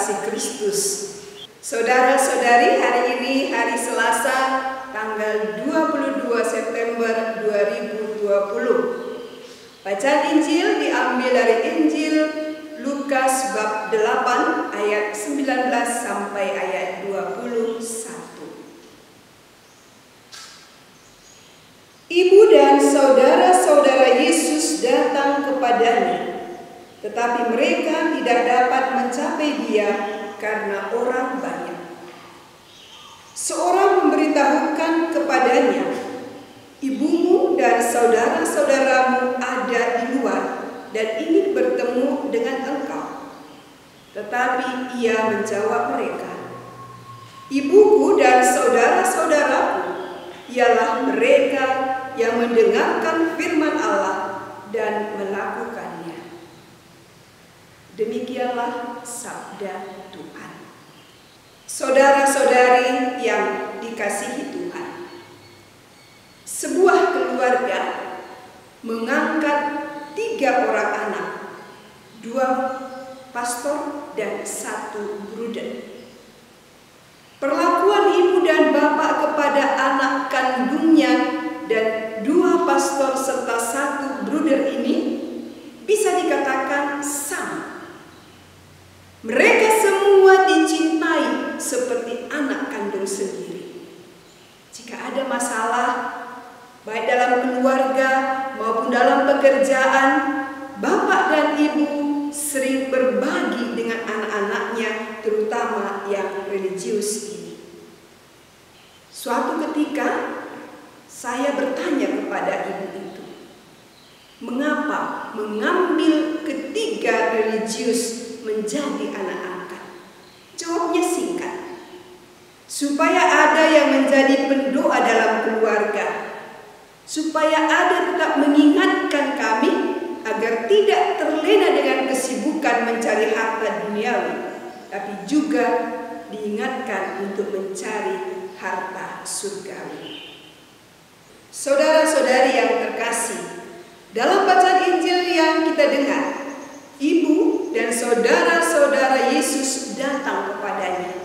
kasih Kristus. Saudara-saudari, hari ini hari Selasa tanggal 22 September 2020. Bacaan Injil diambil dari Injil Lukas bab 8 ayat 19 sampai ayat 21. Ibu dan saudara-saudara Yesus datang kepadanya, tetapi mereka tidak dapat mencapai dia karena orang banyak. Seorang memberitahukan kepadanya, "Ibumu dan saudara-saudaramu ada di luar dan ingin bertemu dengan engkau." Tetapi ia menjawab mereka, "Ibuku dan saudara-saudaraku ialah mereka yang mendengarkan firman Allah dan melakukannya." Demikianlah sabda Tuhan. Saudara-saudari yang dikasihi Tuhan, sebuah keluarga mengangkat 3 orang anak, 2 pastor dan 1 bruder. Perlakuan ibu dan bapak kepada anak kandungnya dan 2 pastor serta 1 bruder ini bisa dikatakan sama. Mereka semua dicintai seperti anak kandung sendiri. Jika ada masalah, baik dalam keluarga maupun dalam pekerjaan, bapak dan ibu sering berbagi dengan anak-anaknya, terutama yang religius ini. Suatu ketika, saya bertanya kepada ibu itu, mengapa mengambil ketiga religius menjadi anak angkat? Jawabnya singkat, supaya ada yang menjadi pendoa dalam keluarga, supaya ada tetap mengingatkan kami agar tidak terlena dengan kesibukan mencari harta duniawi, tapi juga diingatkan untuk mencari harta surgawi. Saudara-saudari yang terkasih, dalam bacaan Injil yang kita dengar, ibu dan saudara-saudara Yesus datang kepadanya,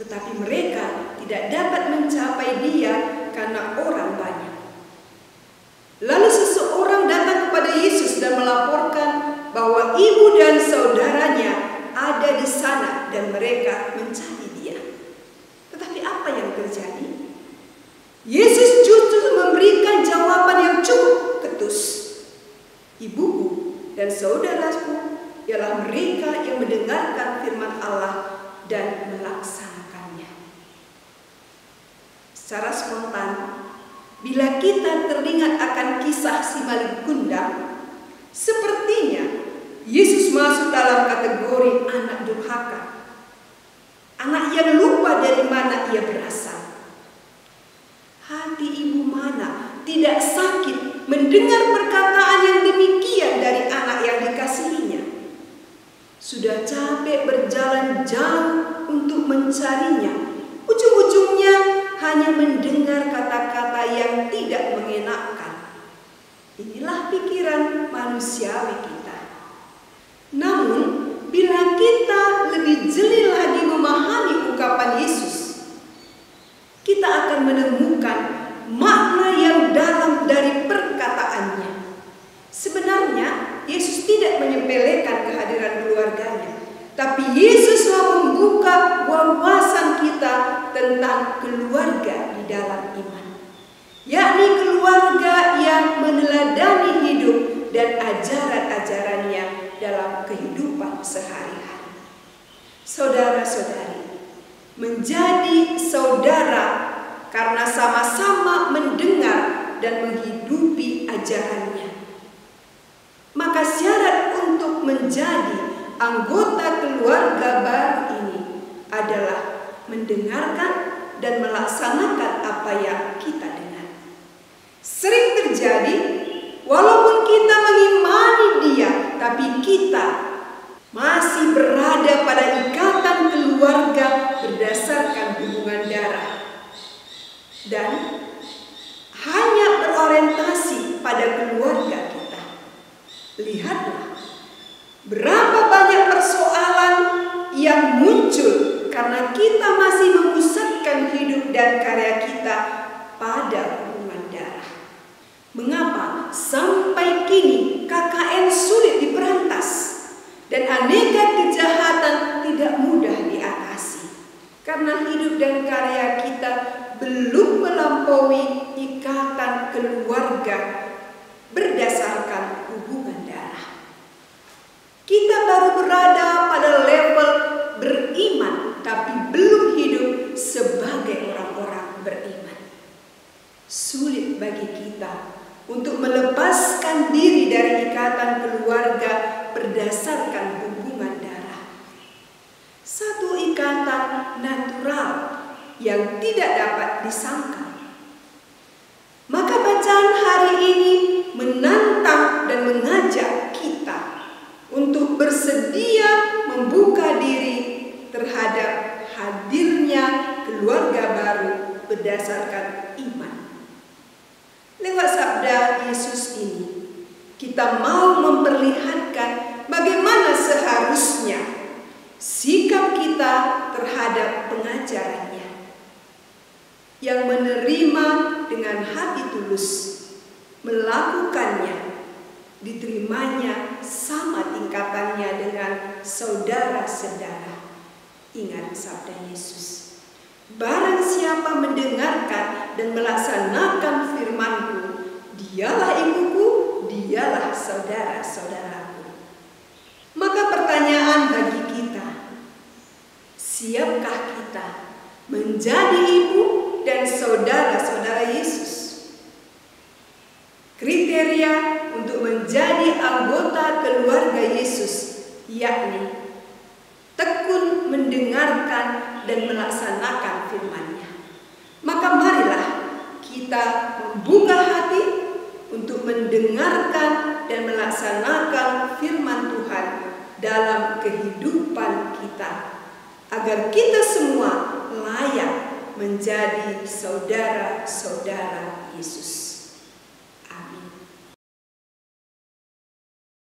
tetapi mereka tidak dapat mencapai dia karena orang banyak. Lalu seseorang datang kepada Yesus dan melaporkan bahwa ibu dan saudaranya ada di sana dan mereka mencari dia. Tetapi apa yang terjadi? Yesus justru memberikan jawaban yang cukup ketus. "Ibuku dan saudaraku ialah mereka yang mendengarkan firman Allah dan melaksanakannya." Secara spontan, bila kita teringat akan kisah si maling kundang, sepertinya Yesus masuk dalam kategori anak durhaka, anak yang lupa dari mana ia berasal. Hati ibu mana tidak sakit mendengar perkataan yang demikian dari anak yang dikasihinya? Sudah capek berjalan jauh untuk mencarinya, ujung-ujungnya hanya mendengar kata-kata yang tidak mengenakkan. Inilah pikiran manusiawi kita. Namun, bila kita lebih jeli lagi memahami ungkapan Yesus, kita akan menemukan makna yang dalam dari perkataannya. Sebenarnya, Yesus tidak menyepelekan kehadiran keluarganya, tapi Yesus mau membuka wawasan kita tentang keluarga di dalam iman, yakni keluarga yang meneladani hidup dan ajaran-ajarannya dalam kehidupan sehari-hari. Saudara-saudari, menjadi saudara karena sama-sama mendengar dan menghidupi ajarannya. Maka syarat untuk menjadi anggota keluarga baru ini adalah mendengarkan dan melaksanakan apa yang kita dengar. Sering terjadi, walaupun kita mengimani dia, tapi kita masih berada pada ikatan keluarga berdasarkan hubungan darah dan hanya berorientasi pada keluarga kita. Lihatlah berapa banyak persoalan yang disangkal. Maka bacaan hari ini menantang dan mengajak kita untuk bersedia membuka diri terhadap hadirnya keluarga baru berdasarkan iman. Lewat sabda Yesus ini, kita mau memperlihatkan bagaimana seharusnya sikap kita terhadap pengajarannya, yang menerima dengan hati tulus, melakukannya, diterimanya sama tingkatannya dengan saudara-saudara. Ingat sabda Yesus, barang siapa mendengarkan dan melaksanakan firman-Ku, dialah ibuku, dialah saudara-saudaraku. Maka pertanyaan bagi kita, siapkah kita menjadi ibu dan saudara-saudara Yesus? Kriteria untuk menjadi anggota keluarga Yesus yakni tekun mendengarkan dan melaksanakan firman-Nya. Maka marilah kita membuka hati untuk mendengarkan dan melaksanakan firman Tuhan dalam kehidupan kita, agar kita semua layak menjadi saudara-saudara Yesus.